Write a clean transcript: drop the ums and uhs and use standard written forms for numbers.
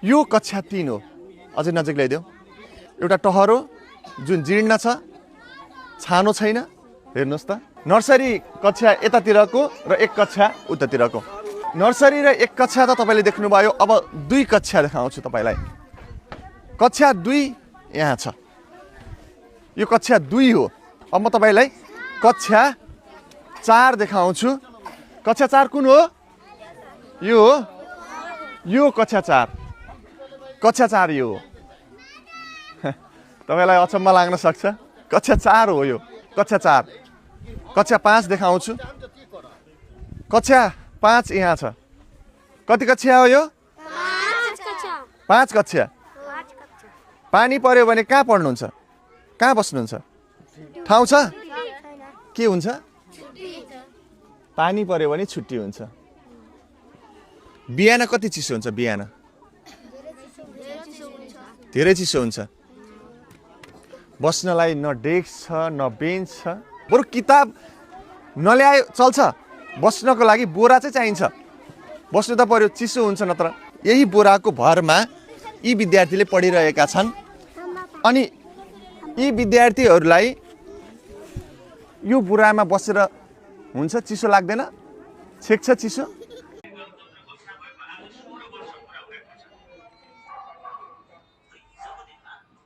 यो कक्षा 3 हो। अझै नजिक ल्याइदेऊ। एउटा टहरो जुन जीर्ण छ, छानो छैन। हेर्नुहोस् त, नर्सरी कक्षा यतातिरको र एक कक्षा उतातिरको। नर्सरी र एक कक्षा त तपाईँले देख्नुभयो। अब 2 कक्षा देखाउँछु तपाईँलाई। कक्षा 2 यहाँ छ। यो कक्षा 2 हो। अब म तपाईँलाई कक्षा 4 देखाउँछु। कक्षा 4 कुन हो? यो हो। यो कक्षा 4। कक्षा 4 यो हो। तपाईँलाई अचम्म लाग्न सक्छ। कक्षा 4 हो यो। कक्षा 4। कक्षा 5 देखाउँछु। कक्षा 5 यहाँ छ। कति कक्षा हो यो? 5 कक्षा। पानी पर्यो भने कहाँ पढ्नुहुन्छ? कहाँ बस्नुहुन्छ? ठाउँ छ? के हुन्छ? पानी पर्यो भने छुट्टी हुन्छ। बिहान कति चिसो हुन्छ? बिहान धेरै चिसो हुन्छ। बस्नलाई न डेस्क छ न बेन्च छ। बरु किताब नल्यायो चल्छ। बस्नको लागि बोरा चाहिँ चाहिन्छ। बस्नु त पर्यो, चिसो हुन्छ नत्र। यही बोराको भरमा यी विद्यार्थीले पढिरहेका छन्। अनि यी विद्यार्थीहरूलाई यो बोरामा बसेर हुन्छ चिसो लाग्दैन? छेक्छ चिसो?